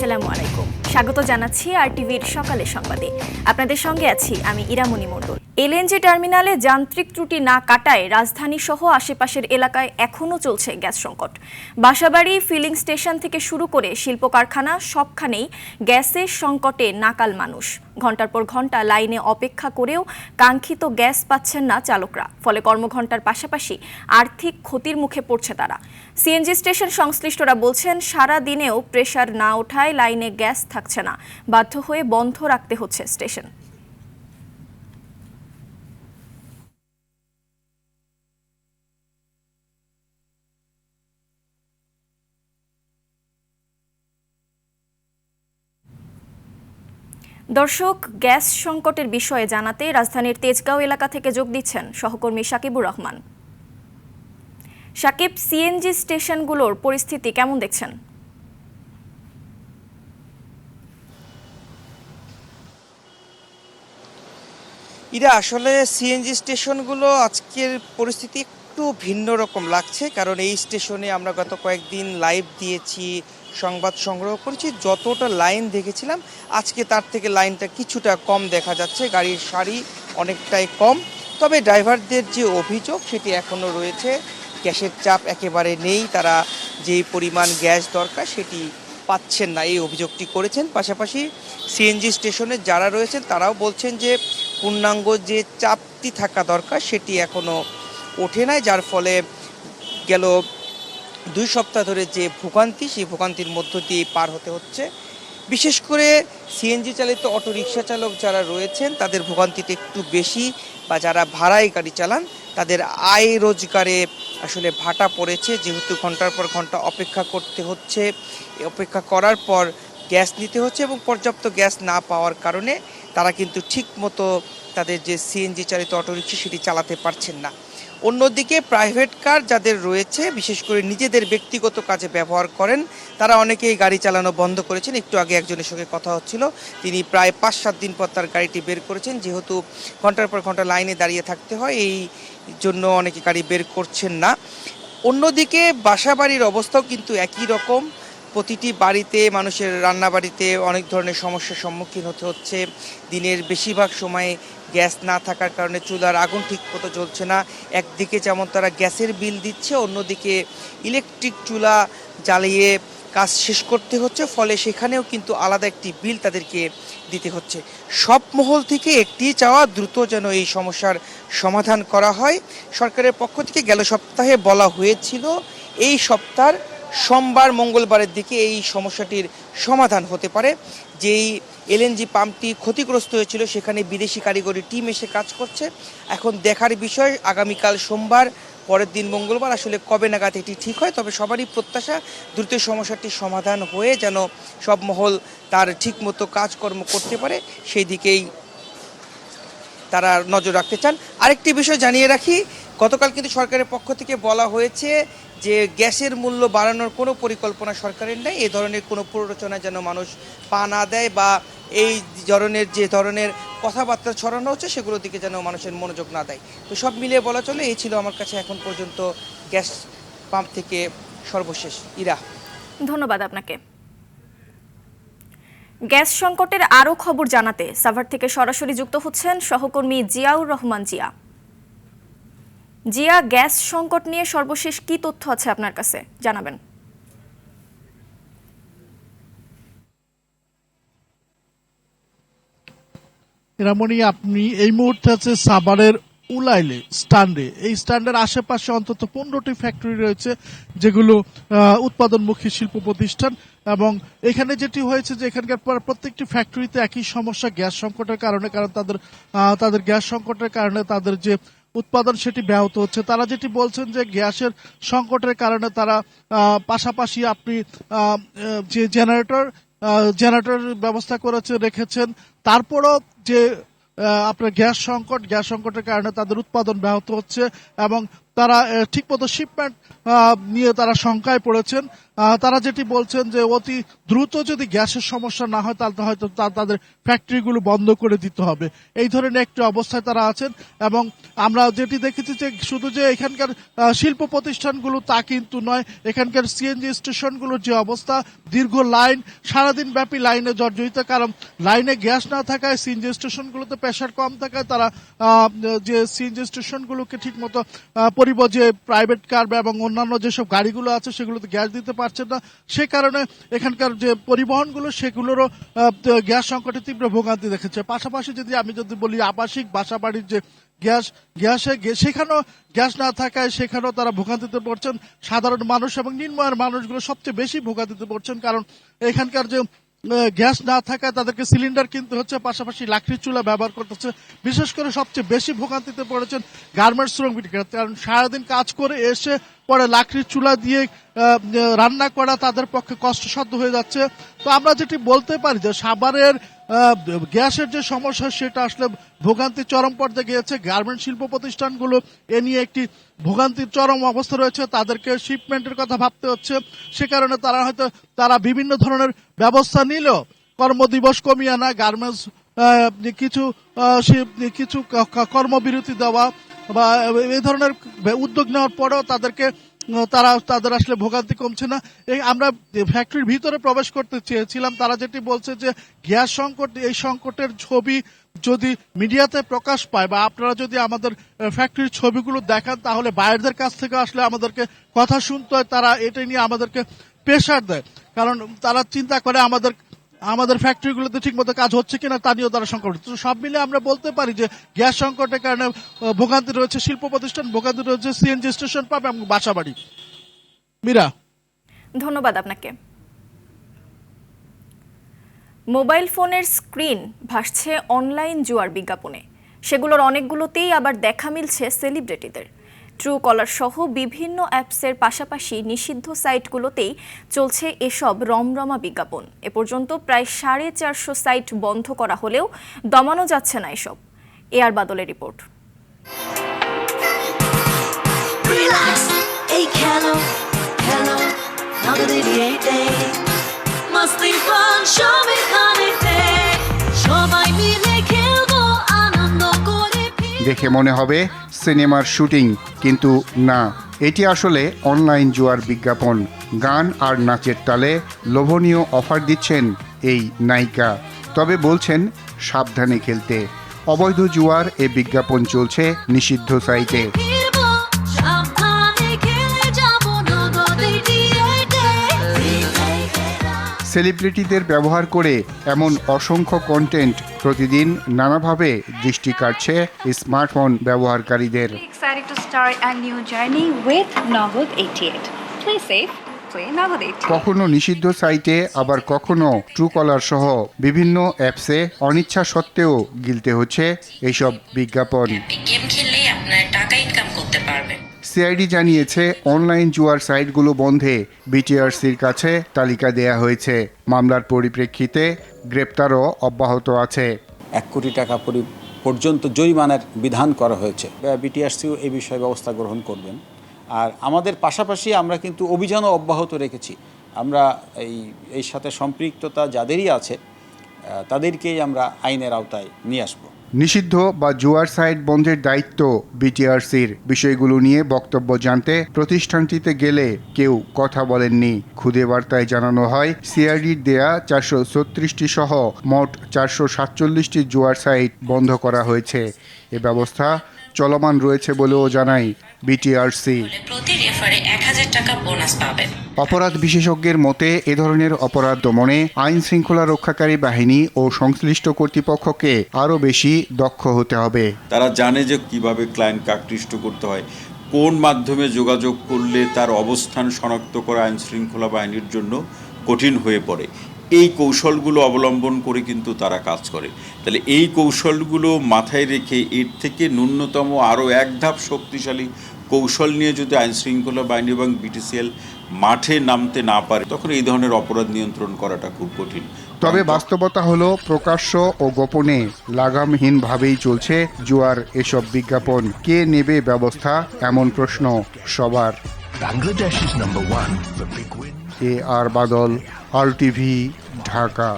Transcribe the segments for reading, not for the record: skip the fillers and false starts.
আসসালামু আলাইকুম, স্বাগত জানাচ্ছি আরটিভির সকালের সংবাদে। আপনাদের সঙ্গে আছি আমি ইরামণি মণ্ডল। এলএনজি টার্মিনালে যান্ত্রিক ত্রুটি না কাটায় রাজধানী সহ আশেপাশের এলাকায় এখনও চলছে গ্যাস সংকট। বাসাবাড়ি, ফিলিং স্টেশন থেকে শুরু করে শিল্প কারখানা সবখানেই গ্যাসের সংকটে নাকাল মানুষ। ঘন্টার পর ঘন্টা লাইনে অপেক্ষা করেও কাঙ্ক্ষিত গ্যাস পাচ্ছেন না চালকরা, ফলে কর্মঘণ্টার পাশাপাশি আর্থিক ক্ষতির মুখে পড়ছে তারা। সিএনজি স্টেশন সংশ্লিষ্টরা বলছেন, সারা দিনেও প্রেসার না ওঠায় লাইনে গ্যাস থাকছে না, বাধ্য হয়ে বন্ধ রাখতে হচ্ছে স্টেশন। দর্শক, গ্যাস সংকটের বিষয়ে জানাতে রাজধানীর তেজগাঁও এলাকা থেকে যোগ দিচ্ছেন সহকর্মী সাকিবুর রহমান। সাকিব, সিএনজি স্টেশনগুলোর পরিস্থিতি কেমন দেখছেন? এরা আসলে সিএনজি স্টেশনগুলো আজকের পরিস্থিতি একটু ভিন্ন রকম লাগছে, কারণ এই স্টেশনে আমরা গত কয়েকদিন লাইভ দিয়েছি, সংবাদ সংগ্রহ করেছি। যতটা লাইন দেখেছিলাম আজকে তার থেকে লাইনটা কিছুটা কম দেখা যাচ্ছে, গাড়ির সারি অনেকটাই কম। তবে ড্রাইভারদের যে অভিযোগ সেটি এখনও রয়েছে, গ্যাসের চাপ একেবারে নেই, তারা যেই পরিমাণ গ্যাস দরকার সেটি পাচ্ছেন না, এই অভিযোগটি করেছেন। পাশাপাশি সিএনজি স্টেশনে যারা রয়েছেন তারাও বলছেন যে পূর্ণাঙ্গ যে চাপটি থাকা দরকার সেটি এখনও ওঠে নাই, যার ফলে গেল 2 সপ্তাহ ধরে যে ভোগান্তি, সেই ভোগান্তির মধ্য দিয়ে পার হতে হচ্ছে। বিশেষ করে সিএনজি চালিত অটো রিক্সা চালক যারা রয়েছেন তাদের ভোগান্তিটা একটু বেশি, বা যারা ভাড়ায় গাড়ি চালান তাদের আয় রোজগারে আসলে ভাটা পড়েছে, যেহেতু ঘন্টার পর ঘন্টা অপেক্ষা করতে হচ্ছে, অপেক্ষা করার পর গ্যাস নিতে হচ্ছে এবং পর্যাপ্ত গ্যাস না পাওয়ার কারণে তারা কিন্তু ঠিক মতো তাদের যে সিএনজি চালিত অটোরিক্সা সেটি চালাতে পারছেন না। অন্যদিকে প্রাইভেট কার যাদের রয়েছে, বিশেষ করে নিজেদের ব্যক্তিগত কাজে ব্যবহার করেন, তারা অনেকেই গাড়ি চালানো বন্ধ করেছেন। একটু আগে একজনের সঙ্গে কথা হচ্ছিল, তিনি প্রায় 5-7 দিন পর তার গাড়িটি বের করেছেন, যেহেতু ঘন্টার পর ঘন্টা লাইনে দাঁড়িয়ে থাকতে হয়, এই জন্য অনেকে গাড়ি বের করছেন না। অন্যদিকে বাসাবাড়ির অবস্থাও কিন্তু একই রকম, প্রতিটি বাড়িতে, মানুষের রান্নাবাড়িতে অনেক ধরনের সমস্যার সম্মুখীন হতে হচ্ছে। দিনের বেশিরভাগ সময়ে গ্যাস না থাকার কারণে চুলার আগুন ঠিকমতো জ্বলছে না। একদিকে যেমন তারা গ্যাসের বিল দিচ্ছে, অন্যদিকে ইলেকট্রিক চুলা জ্বালিয়ে কাজ শেষ করতে হচ্ছে, ফলে সেখানেও কিন্তু আলাদা একটি বিল তাদেরকে দিতে হচ্ছে। সব মহল থেকে একটি চাওয়া, দ্রুত যেন এই সমস্যার সমাধান করা হয়। সরকারের পক্ষ থেকে গেল সপ্তাহে বলা হয়েছিল এই সপ্তাহের সোমবার মঙ্গলবারের দিকে এই সমস্যাটির সমাধান হতে পারে। যেই এলএনজি পাম্পটি ক্ষতিগ্রস্ত হয়েছিল সেখানে বিদেশি কারিগরি টিম এসে কাজ করছে। এখন দেখার বিষয় আগামীকাল সোমবার, পরের দিন মঙ্গলবার আসলে কবে নাগাদ এটি ঠিক হয়। তবে সবারই প্রত্যাশা দ্রুত সমস্যাটির সমাধান হয়ে যেন সব মহল তার ঠিকমতো কাজকর্ম করতে পারে, সেই দিকেই তারা নজর রাখতে চান। আরেকটি বিষয় জানিয়ে রাখি, গতকাল কিন্তু সরকারের পক্ষ থেকে বলা হয়েছে যে গ্যাসের মূল্য বাড়ানোর কোনো পরিকল্পনা সরকারের নেই, এ ধরনের কোনো প্ররোচনা যেন মানুষ পা না দেয়, বা এই ধরনের কথাবার্তা ছড়ানো হচ্ছে সেগুলোর দিকে যেন মানুষের মনোযোগ না দেয়। তো সব মিলিয়ে বলা চলে এই ছিল আমার কাছে এখন পর্যন্ত গ্যাস পাম্প থেকে সর্বশেষ। ইরা, ধন্যবাদ আপনাকে। গ্যাস সংকটের আরও খবর জানাতে সাভার থেকে সরাসরি যুক্ত হচ্ছেন সহকর্মী জিয়াউর রহমান। জিয়া, গ্যাস সংকট নিয়ে সর্বশেষ কি তথ্য আছে আপনার কাছে, জানাবেন। এরামনি, আপনি এই মুহূর্তে আছে সাভারের উলাইলে স্ট্যান্ডে। এই স্ট্যান্ডের আশেপাশে অন্তত 15টি ফ্যাক্টরি রয়েছে যেগুলো উৎপাদনমুখী শিল্প প্রতিষ্ঠান, এবং এখানে যেটি হয়েছে যে এখানকার প্রত্যেকটি ফ্যাক্টরিতে একই সমস্যা, গ্যাস সংকটের কারণে। কারণ তাদের গ্যাস সংকটের কারণে তাদের যে উৎপাদন সেটি ব্যাহত হচ্ছে। তারা যেটি বলছেন যে গ্যাসের সংকটের কারণে তারা পাশাপাশি আপনি যে জেনারেটর ব্যবস্থা রেখেছেন, তারপরও যে আপনার গ্যাস সংকটের কারণে তাদের উৎপাদন ব্যাহত হচ্ছে এবং তারা ঠিকমতো শিপমেন্ট নিয়ে তারা শঙ্কায় পড়েছেন। তারা যেটি বলছেন যে অতি দ্রুত যদি গ্যাসের সমস্যা না হয় তাহলে হয়তো তাদের ফ্যাক্টরিগুলো বন্ধ করে দিতে হবে, এই ধরনের একটি অবস্থায় তারা আছেন। এবং আমরা যেটি দেখেছি যে শুধু যে এখানকার শিল্প প্রতিষ্ঠানগুলো তা কিন্তু নয়, এখানকার সিএনজি স্টেশনগুলোর যে অবস্থা, দীর্ঘ লাইন, সারাদিন ব্যাপী লাইনে জর্জরিত। কারণ লাইনে গ্যাস না থাকায় সিএনজি স্টেশনগুলোতে প্রেশার কম থাকায় তারা যে সিএনজি স্টেশনগুলোকে ঠিক মতো যে প্রাইভেট কার এবং অন্যান্য যেসব গাড়িগুলো আছে সেগুলোতে গ্যাস দিতে পারছে না। সে কারণে এখানকার যে পরিবহনগুলো সেগুলোরও গ্যাস সংকটে তীব্র ভোগান্তি দেখেছে। পাশাপাশি আমি যদি বলি আবাসিক বাসাবাড়ির যে সেখানেও গ্যাস না থাকায় সেখানেও তারা ভোগান্তিতে পড়ছেন। সাধারণ মানুষ এবং নিম্নআয়ের মানুষগুলো সবচেয়ে বেশি ভোগান্তিতে পড়ছেন, কারণ এখানকার যে গ্যাস না থাকায় তাদেরকে সিলিন্ডার কিনতে হচ্ছে, পাশাপাশি লাকড়ির চুলা ব্যবহার করতে হচ্ছে। বিশেষ করে সবচেয়ে বেশি ভোগান্তিতে পড়েছেন গার্মেন্টস শ্রমিকরা, কারণ সারাদিন কাজ করে এসে পরে লাকড়ির চুলা দিয়ে রান্না করা তাদের পক্ষে কষ্টসাধ্য হয়ে যাচ্ছে। তো আমরা যেটি বলতে পারি যে সাভারের গ্যাসের যে সমস্যা সেটা আসলে ভোগান্তির চরম পর্যায়ে গিয়েছে। গার্মেন্ট শিল্প প্রতিষ্ঠানগুলো এ নিয়ে একটি ভোগান্তির চরম অবস্থা রয়েছে, তাদেরকে শিপমেন্টের কথা ভাবতে হচ্ছে। সে কারণে তারা বিভিন্ন ধরনের ব্যবস্থা নিলেও কর্মদিবস কমিয়ে আনা, গার্মেন্টস কিছু কর্মবিরতি দেওয়া বা এই ধরনের উদ্যোগ নেওয়ার পরেও তাদের আসলে ভোগান্তি কমছে না। আমরা ফ্যাক্টরির ভিতরে প্রবেশ করতে চেয়েছিলাম, তারা যেটি বলছে যে গ্যাস সংকট, এই সংকটের ছবি যদি মিডিয়াতে প্রকাশ পায় বা আপনারা যদি আমাদের ফ্যাক্টরির ছবিগুলো দেখান তাহলে বাইরের কাছ থেকে আসলে আমাদেরকে কথা শুনতে হয়, তারা এটা নিয়ে আমাদেরকে প্রেশার দেয়। কারণ তারা চিন্তা করে আমাদের ফ্যাক্টরিগুলোতে ঠিকমতো কাজ হচ্ছে কিনা তা নিয়েও তারা সংকট। তো সব মিলে আমরা বলতে পারি যে গ্যাস সংকটের কারণে ভোগান্তি রয়েছে শিল্প প্রতিষ্ঠান, ভোগান্তি রয়েছে সিএনজি স্টেশন পাম্প এবং বাসাবাড়ি। মীরা, ধন্যবাদ আপনাকে। মোবাইল ফোনের স্ক্রিন ভাসছে অনলাইন জুয়ার বিজ্ঞাপনে, সেগুলোর অনেকগুলোতেই আবার দেখা মিলছে সেলিব্রিটিদের। ট্রু কলার সহ বিভিন্ন অ্যাপসের পাশাপাশি নিষিদ্ধ সাইটগুলোতেই চলছে এসব রমরমা বিজ্ঞাপন। এ পর্যন্ত প্রায় 450 সাইট বন্ধ করা হলেও দমানো যাচ্ছে না এসব। এআর বাদলের রিপোর্ট। দেখে মনে হবে সিনেমার শুটিং, কিন্তু না, এটি আসলে অনলাইন জুয়ার বিজ্ঞাপন। গান আর নাচের তালে লোভনীয় অফার দিচ্ছেন এই নায়িকা, তবে বলছেন সাবধানে খেলতে। অবৈধ জুয়ার এ বিজ্ঞাপন চলছে নিষিদ্ধ সাইটে। সেলিব্রিটিদের ব্যবহার করে এমন অসংখ্য কন্টেন্ট প্রতিদিন নানাভাবে দৃষ্টি কাটছে স্মার্টফোন ব্যবহারকারীদের। কখনো নিষিদ্ধ সাইটে, আবার কখনো ট্রু কলার সহ বিভিন্ন অ্যাপসে অনিচ্ছা সত্ত্বেও গিলতে হচ্ছে এইসব বিজ্ঞাপন। গেম খেললেই আপনার টাকা ইনকাম করতে পারবেন। সিআইডি জানিয়েছে অনলাইন জুয়ার সাইটগুলো বন্ধে বিটিআরসির কাছে তালিকা দেয়া হয়েছে। মামলার পরিপ্রেক্ষিতে গ্রেপ্তারও অব্যাহত আছে। 1 কোটি টাকা পর্যন্ত জরিমানার বিধান করা হয়েছে। বিটিআরসিও এই বিষয়ে ব্যবস্থা গ্রহণ করবেন। আর আমাদের পাশাপাশি আমরা কিন্তু অভিযানও অব্যাহত রেখেছি। আমরা এই সাথে সম্পৃক্ততা যাদেরই আছে তাদেরকেই আমরা আইনের আওতায় নিয়ে আসবো। নিষিদ্ধ বা জুয়ার সাইট বন্ধের দায়িত্ব বিটিআরসির। বিষয়গুলো নিয়ে বক্তব্য জানতে প্রতিষ্ঠানটিতে গেলে কেউ কথা বলেননি। খুদে বার্তায় জানানো হয় সিআইডির দেয়া 436টি সহ মোট 447টি জুয়ার সাইট বন্ধ করা হয়েছে। এ ব্যবস্থা চলমান রয়েছে বলেও জানায় বিটিআরসি। প্রতি রেফারে 1000 টাকা বোনাস পাবেন। অপরাধ বিশেষজ্ঞের মতে এ ধরনের অপরাধ দমনে আইন শৃঙ্খলা রক্ষাকারী বাহিনী ও সংশ্লিষ্ট কর্তৃপক্ষকে আরও বেশি দক্ষ হতে হবে। তারা জানে যে কিভাবে ক্লায়েন্টকে আকৃষ্ট করতে হয়, কোন মাধ্যমে যোগাযোগ করলে তার অবস্থান শনাক্ত করা আইন শৃঙ্খলা বাহিনীর জন্য কঠিন হয়ে পড়ে। এই কৌশলগুলো অবলম্বন করে কিন্তু তারা কাজ করে। তাহলে এই কৌশলগুলো মাথায় রেখে এর থেকে ন্যূনতম আরও এক ধাপ শক্তিশালী কৌশল নিয়ে যদি আইন শৃঙ্খলা বাহিনী এবং বিটিসিএল মাঠে নামতে না পারে, তখন এই ধরনের অপরাধ নিয়ন্ত্রণ করাটা খুব কঠিন। তবে বাস্তবতা হলো প্রকাশ্য ও গোপনে লাগামহীনভাবেই চলছে জুয়ার এসব বিজ্ঞাপন। কে নেবে ব্যবস্থা, এমন প্রশ্ন সবার। আর বাদল, RTV, ঢাকা।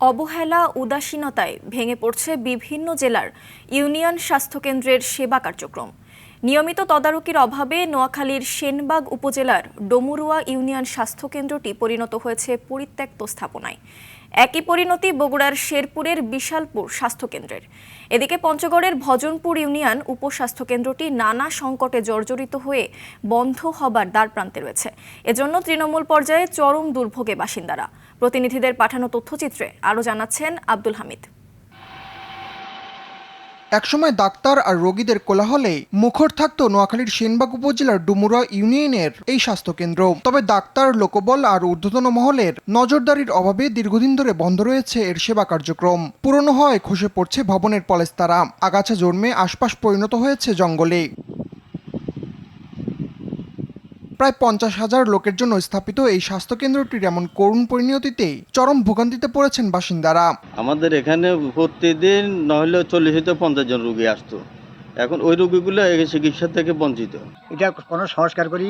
অবহেলা উদাসীনতায় ভেঙে পড়ছে বিভিন্ন জেলার ইউনিয়ন স্বাস্থ্যকেন্দ্রের সেবা কার্যক্রম। নিয়মিত তদারকির অভাবে নোয়াখালীর সেনবাগ উপজেলার ডমুরুয়া ইউনিয়ন স্বাস্থ্যকেন্দ্রটি পরিণত হয়েছে পরিত্যক্ত স্থাপনায়। একই পরিণতি বগুড়ার শেরপুরের বিশালপুর স্বাস্থ্যকেন্দ্রের। এদিকে পঞ্চগড়ের ভজনপুর ইউনিয়ন উপস্বাস্থ্যকেন্দ্রটি নানা সংকটে জর্জরিত হয়ে বন্ধ হবার দ্বারপ্রান্তে রয়েছে। এজন্য তৃণমূল পর্যায়ে চরম দুর্ভোগে বাসিন্দারা। প্রতিনিধিদের পাঠানো তথ্যচিত্রে আরও জানাচ্ছেন আব্দুল হামিদ। একসময় ডাক্তার আর রোগীদের কোলাহলে মুখর থাকতো নোয়াখালীর সেনবাগ উপজেলার ডুমুরা ইউনিয়নের এই স্বাস্থ্যকেন্দ্র। তবে ডাক্তার, লোকবল আর ঊর্ধ্বতন মহলের নজরদারির অভাবে দীর্ঘদিন ধরে বন্ধ রয়েছে এর সেবা কার্যক্রম। পুরনো হয় খসে পড়ছে ভবনের পলেস্তারা, আগাছা জন্মে আশপাশ পরিণত হয়েছে জঙ্গলে। প্রায় 50,000 লোকের জন্য স্থাপিত এই স্বাস্থ্যকেন্দ্রটির এমন করুণ পরিণতিতে চরম ভোগান্তিতে পড়েছেন বাসিন্দারা। আমাদের এখানে প্রতিদিন নহলে 40 থেকে 50 জন রোগী আসতো, এখন ওই রোগীগুলো চিকিৎসা থেকে বঞ্চিত। এটা কোনো সংস্কার করি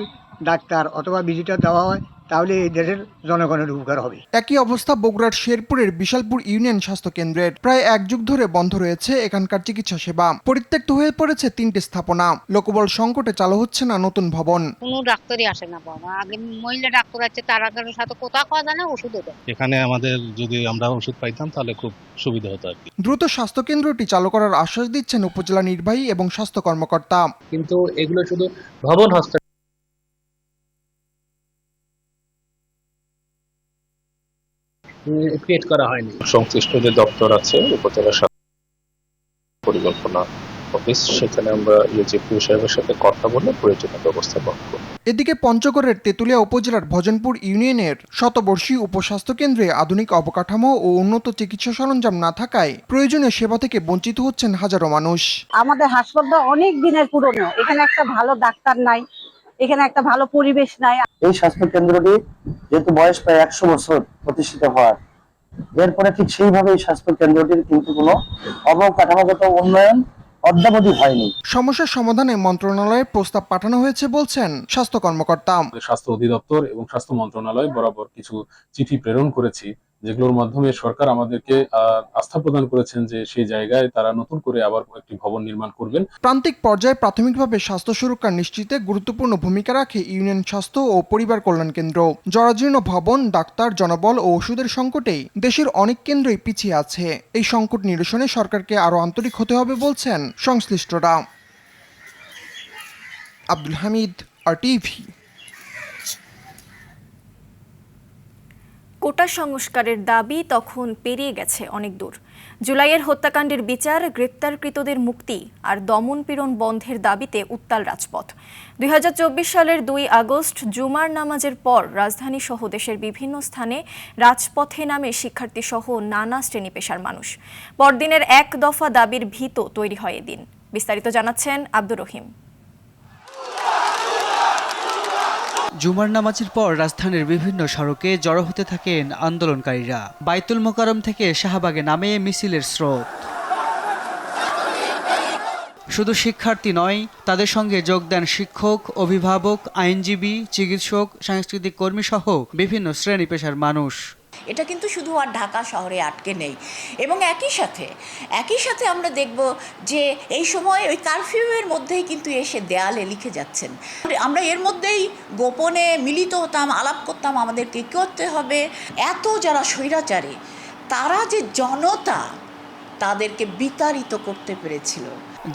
ডাক্তার অথবা ভিজিটার দেওয়া হয়, তাহলে এই দেশের জনগণের উপকার হবে। একই অবস্থা বগুড়ার শেরপুরের বিশালপুর ইউনিয়ন স্বাস্থ্যকেন্দ্রের। প্রায় 1 যুগ ধরে বন্ধ রয়েছে এখানকার চিকিৎসা সেবা। পরিত্যক্ত হয়ে পড়েছে 3টি স্থাপনা। লোকবল সংকটে চালু হচ্ছে না নতুন ভবন। কোনো ডাক্তারই আসে না বাবা, আগে মহিলা ডাক্তার আছে, তারা সাথে কোথাও খাওয়া যায় না, ওষুধও দেয়। এখানে আমাদের যদি আমরা ওষুধ পাইতাম তাহলে খুব সুবিধা হতো আর কি। দ্রুত স্বাস্থ্যকেন্দ্রটি চালু করার আশ্বাস দিচ্ছেন উপজেলা নির্বাহী এবং স্বাস্থ্য কর্মকর্তা। কিন্তু এগুলো শুধু ভবন হস্তে ক্রিয়েট করা হয়নি। সংশ্লিষ্ট যে দপ্তর আছে উপজেলা পরিকল্পনা অফিস, সেখানে আমরা ইউজিপি সাহেবের সাথে কথা বলে প্রয়োজনীয় ব্যবস্থা গ্রহণ করব। এদিকে পঞ্চগড়ের তেতুলিয়া উপজেলার ভজনপুর ইউনিয়নের শতবর্ষী উপস্বাস্থ্যকেন্দ্রে আধুনিক অবকাঠামো ও উন্নত চিকিৎসা সরঞ্জাম না থাকায় প্রয়োজনীয় সেবা থেকে বঞ্চিত হচ্ছেন হাজারো মানুষ। আমাদের হাসপাতাল অনেক দিনের পুরনো, এখানে একটা ভালো ডাক্তার নাই, এখানে একটা ভালো পরিবেশ নাই। এই স্বাস্থ্য কেন্দ্রটি যেহেতু বয়স প্রায় 100 বছর প্রতিষ্ঠিত হওয়ার, এরপরে ঠিক সেইভাবে এই স্বাস্থ্য কেন্দ্রটির কিন্তু কোনো অবকাঠামোগত উন্নয়ন অদ্যাবধি হয়নি। সমস্যার সমাধানে মন্ত্রণালয়ে প্রস্তাব পাঠানো হয়েছে বলছেন স্বাস্থ্য কর্মকর্তা। স্বাস্থ্য অধিদপ্তর এবং স্বাস্থ্য মন্ত্রণালয় বরাবর কিছু চিঠি প্রেরণ করেছি, যেগুলোর মাধ্যমে সরকার আমাদেরকে আস্থা প্রদান করেছেন যে সেই জায়গায় তারা নতুন করে আবার একটি ভবন নির্মাণ করবেন। প্রান্তিক পর্যায়ে প্রাথমিকভাবে স্বাস্থ্য সুরক্ষা নিশ্চিতে গুরুত্বপূর্ণ ভূমিকা রাখে ইউনিয়ন স্বাস্থ্য ও পরিবার কল্যাণ কেন্দ্র। জরাজীর্ণ ভবন, ডাক্তার, জনবল ও ওষুধের সংকটে দেশের অনেক কেন্দ্রই পিছিয়ে আছে। এই সংকট নিরসনে সরকারকে আরও আন্তরিক হতে হবে বলছেন সংশ্লিষ্টরা। আব্দুল হামিদ, RTV। কোটা সংস্কারের দাবি তখন পেরিয়ে গেছে অনেক দূর। জুলাইয়ের হত্যাকাণ্ডের বিচার, গ্রেপ্তারকৃতদের মুক্তি আর দমন-পীড়ন বন্ধের দাবিতে উত্তাল রাজপথ। 2024 সালের 2 আগস্ট জুমার নামাজের পর রাজধানী সহ দেশের বিভিন্ন স্থানে রাজপথে নামে শিক্ষার্থী সহ নানা শ্রেণী পেশার মানুষ। পরদিনের এক দফা দাবির ভিত তৈরি হয় এদিন। বিস্তারিত জানাচ্ছেন আব্দুর রহিম। জুমার নামাজের পর রাজধানীর বিভিন্ন সড়কে জড়ো হতে থাকেন আন্দোলনকারীরা। বাইতুল মোকাররম থেকে শাহবাগে নামে মিছিলের স্রোত। শুধু শিক্ষার্থী নয়, তাদের সঙ্গে যোগ দেন শিক্ষক, অভিভাবক, আইনজীবী, চিকিৎসক, সাংস্কৃতিক কর্মী সহ বিভিন্ন শ্রেণী পেশার মানুষ। এটা কিন্তু শুধু আর ঢাকা শহরে আটকে নেই, এবং একই সাথে আমরা দেখব যে এই সময় ওই কারফিউয়ের মধ্যেই কিন্তু এসে দেয়ালে লিখে যাচ্ছেন। আমরা এর মধ্যেই গোপনে মিলিত হতাম, আলাপ করতাম আমাদেরকে কী করতে হবে। এত যারা স্বৈরাচারী, তারা যে জনতা তাদেরকে বিতাড়িত করতে পেরেছিল।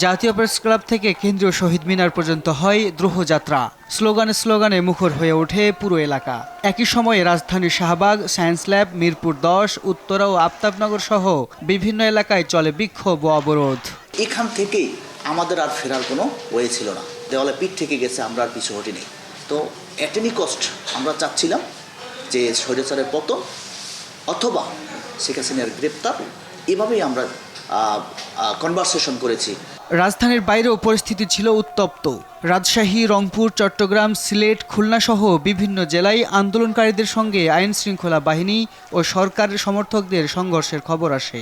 জাতীয় প্রেস ক্লাব থেকে কেন্দ্রীয় শহীদ মিনার পর্যন্ত হয় দ্রোহযাত্রা। স্লোগানে স্লোগানে মুখর হয়ে ওঠে পুরো এলাকা। একই সময়ে রাজধানীর শাহবাগ, সায়েন্স ল্যাব, মিরপুর 10, উত্তরা ও আফতাবনগর সহ বিভিন্ন এলাকায় চলে বিক্ষোভ ও অবরোধ। এখান থেকেই আমাদের আর ফেরার কোনো ওয়ে ছিল না, দেওয়ালে পিঠ থেকে গেছে, আমরা আর পিছু হটিনি। তো এট এনি কস্ট আমরা চাচ্ছিলাম যে স্বৈরাচারের পতন অথবা শেখ হাসিনার গ্রেপ্তার। এভাবেই আমরা কনভারসেশন করেছি। রাজধানীর বাইরেও পরিস্থিতি ছিল উত্তপ্ত। রাজশাহী, রংপুর, চট্টগ্রাম, সিলেট, খুলনা সহ বিভিন্ন জেলায় আন্দোলনকারীদের সঙ্গে আইন শৃঙ্খলা বাহিনী ও সরকারের সমর্থকদের সংঘর্ষের খবর আসে।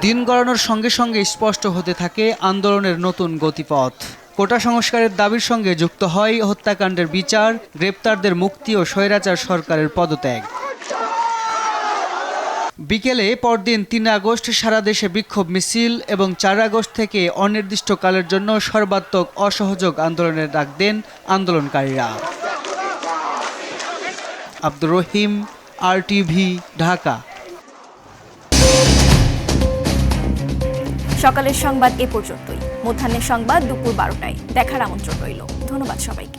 দিন গড়ানোর সঙ্গে সঙ্গে স্পষ্ট হতে থাকে আন্দোলনের নতুন গতিপথ। কোটা সংস্কারের দাবির সঙ্গে যুক্ত হয় হত্যাকাণ্ডের বিচার, গ্রেপ্তারদের মুক্তি ও স্বৈরাচার সরকারের পদত্যাগ। বিকেলে পরদিন ৩ আগস্ট সারা দেশে বিক্ষোভ মিছিল এবং ৪ আগস্ট থেকে অনির্দিষ্টকালের জন্য সর্বাত্মক অসহযোগ আন্দোলনের ডাক দেন আন্দোলনকারীরা। আব্দুর রহিম, RTV, ঢাকা। সকালের সংবাদ এ পর্যন্তই। মধ্যাহ্নের সংবাদ দুপুর ১২টায় দেখার আমন্ত্রণ রইল। ধন্যবাদ সবাইকে।